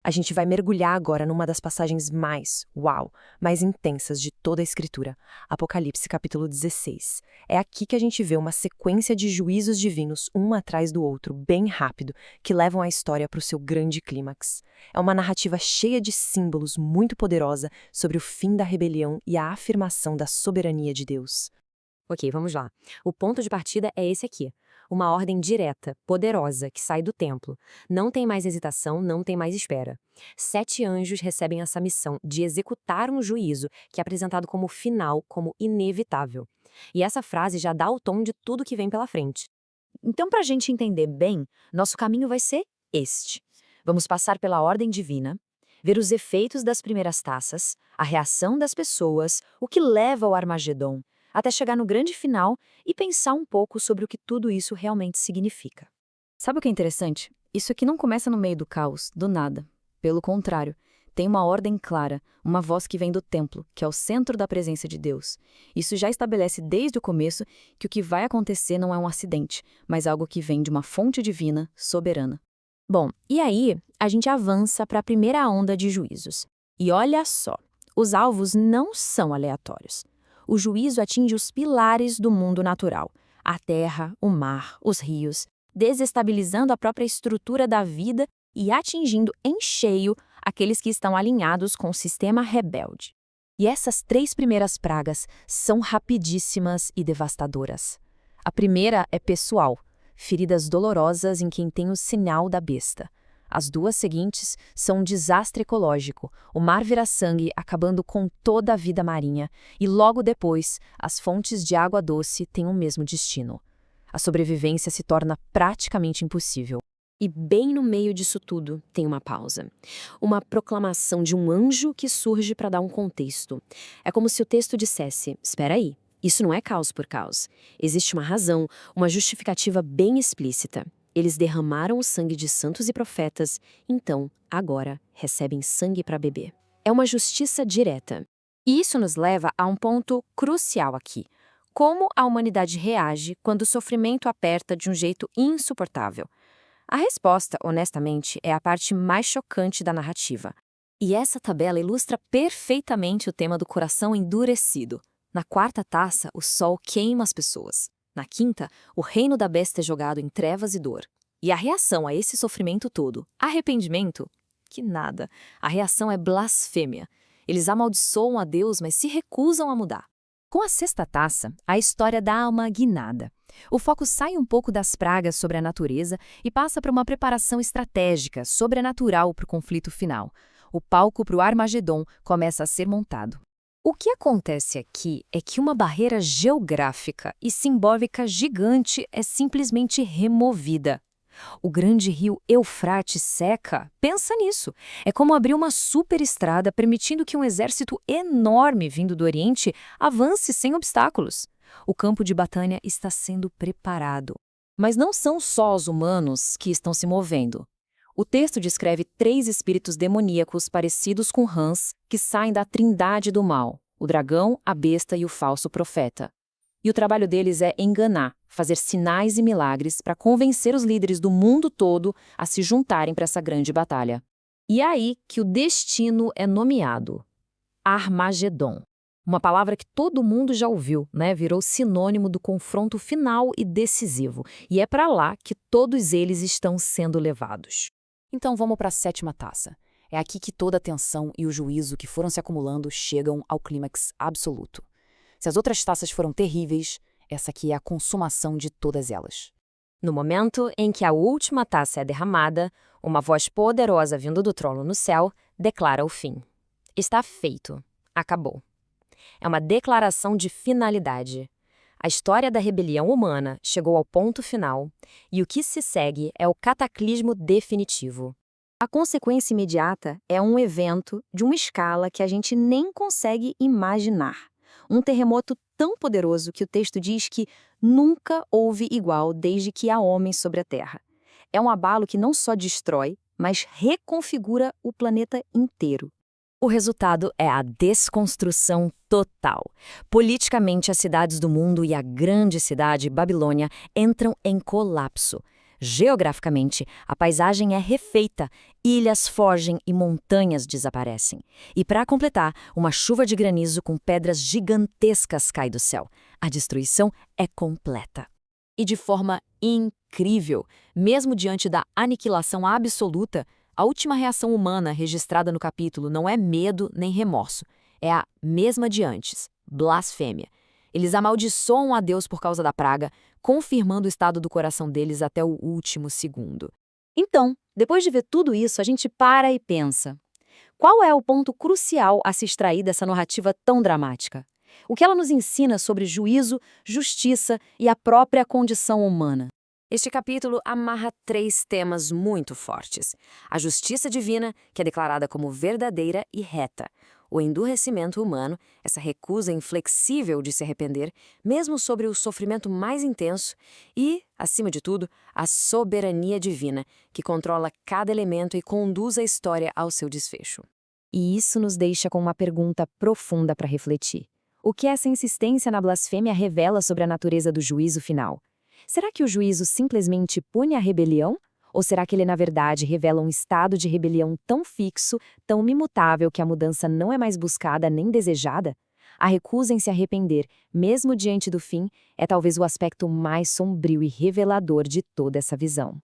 A gente vai mergulhar agora numa das passagens mais intensas de toda a Escritura, Apocalipse capítulo 16. É aqui que a gente vê uma sequência de juízos divinos, um atrás do outro, bem rápido, que levam a história para o seu grande clímax. É uma narrativa cheia de símbolos, muito poderosa, sobre o fim da rebelião e a afirmação da soberania de Deus. Ok, vamos lá. O ponto de partida é esse aqui. Uma ordem direta, poderosa, que sai do templo. Não tem mais hesitação, não tem mais espera. 7 anjos recebem essa missão de executar um juízo que é apresentado como final, como inevitável. E essa frase já dá o tom de tudo que vem pela frente. Então, para a gente entender bem, nosso caminho vai ser este. Vamos passar pela ordem divina, ver os efeitos das primeiras taças, a reação das pessoas, o que leva ao Armagedon, até chegar no grande final e pensar um pouco sobre o que tudo isso realmente significa. Sabe o que é interessante? Isso aqui não começa no meio do caos, do nada. Pelo contrário, tem uma ordem clara, uma voz que vem do templo, que é o centro da presença de Deus. Isso já estabelece desde o começo que o que vai acontecer não é um acidente, mas algo que vem de uma fonte divina, soberana. Bom, e aí a gente avança para a primeira onda de juízos. E olha só, os alvos não são aleatórios. O juízo atinge os pilares do mundo natural, a terra, o mar, os rios, desestabilizando a própria estrutura da vida e atingindo em cheio aqueles que estão alinhados com o sistema rebelde. E essas 3 primeiras pragas são rapidíssimas e devastadoras. A primeira é pessoal, feridas dolorosas em quem tem o sinal da besta. As 2 seguintes são um desastre ecológico, o mar vira sangue acabando com toda a vida marinha, e logo depois, as fontes de água doce têm o mesmo destino. A sobrevivência se torna praticamente impossível. E bem no meio disso tudo tem uma pausa. Uma proclamação de um anjo que surge para dar um contexto. É como se o texto dissesse, espera aí, isso não é caos por caos. Existe uma razão, uma justificativa bem explícita. Eles derramaram o sangue de santos e profetas, então, agora, recebem sangue para beber. É uma justiça direta. E isso nos leva a um ponto crucial aqui. Como a humanidade reage quando o sofrimento aperta de um jeito insuportável? A resposta, honestamente, é a parte mais chocante da narrativa. E essa tabela ilustra perfeitamente o tema do coração endurecido. Na 4ª taça, o sol queima as pessoas. Na 5ª, o reino da besta é jogado em trevas e dor. E a reação a esse sofrimento todo, arrependimento? Que nada. A reação é blasfêmia. Eles amaldiçoam a Deus, mas se recusam a mudar. Com a 6ª taça, a história dá uma guinada. O foco sai um pouco das pragas sobre a natureza e passa para uma preparação estratégica, sobrenatural para o conflito final. O palco para o Armagedon começa a ser montado. O que acontece aqui é que uma barreira geográfica e simbólica gigante é simplesmente removida. O grande rio Eufrates seca. Pensa nisso. É como abrir uma superestrada permitindo que um exército enorme vindo do Oriente avance sem obstáculos. O campo de batalha está sendo preparado. Mas não são só os humanos que estão se movendo. O texto descreve 3 espíritos demoníacos parecidos com rãs que saem da trindade do mal, o dragão, a besta e o falso profeta. E o trabalho deles é enganar, fazer sinais e milagres para convencer os líderes do mundo todo a se juntarem para essa grande batalha. E é aí que o destino é nomeado. Armagedon. Uma palavra que todo mundo já ouviu, né? Virou sinônimo do confronto final e decisivo. E é para lá que todos eles estão sendo levados. Então vamos para a 7ª taça. É aqui que toda a tensão e o juízo que foram se acumulando chegam ao clímax absoluto. Se as outras taças foram terríveis, essa aqui é a consumação de todas elas. No momento em que a última taça é derramada, uma voz poderosa vindo do trono no céu declara o fim. Está feito. Acabou. É uma declaração de finalidade. A história da rebelião humana chegou ao ponto final, e o que se segue é o cataclismo definitivo. A consequência imediata é um evento de uma escala que a gente nem consegue imaginar. Um terremoto tão poderoso que o texto diz que nunca houve igual desde que há homens sobre a Terra. É um abalo que não só destrói, mas reconfigura o planeta inteiro. O resultado é a desconstrução total. Politicamente, as cidades do mundo e a grande cidade, Babilônia, entram em colapso. Geograficamente, a paisagem é refeita, ilhas fogem e montanhas desaparecem. E para completar, uma chuva de granizo com pedras gigantescas cai do céu. A destruição é completa. E de forma incrível, mesmo diante da aniquilação absoluta, a última reação humana registrada no capítulo não é medo nem remorso, é a mesma de antes, blasfêmia. Eles amaldiçoam a Deus por causa da praga, confirmando o estado do coração deles até o último segundo. Então, depois de ver tudo isso, a gente para e pensa: qual é o ponto crucial a se extrair dessa narrativa tão dramática? O que ela nos ensina sobre juízo, justiça e a própria condição humana? Este capítulo amarra 3 temas muito fortes: a justiça divina, que é declarada como verdadeira e reta; o endurecimento humano, essa recusa inflexível de se arrepender, mesmo sobre o sofrimento mais intenso; e, acima de tudo, a soberania divina, que controla cada elemento e conduz a história ao seu desfecho. E isso nos deixa com uma pergunta profunda para refletir. O que essa insistência na blasfêmia revela sobre a natureza do juízo final? Será que o juízo simplesmente pune a rebelião? Ou será que ele, na verdade, revela um estado de rebelião tão fixo, tão imutável que a mudança não é mais buscada nem desejada? A recusa em se arrepender, mesmo diante do fim, é talvez o aspecto mais sombrio e revelador de toda essa visão.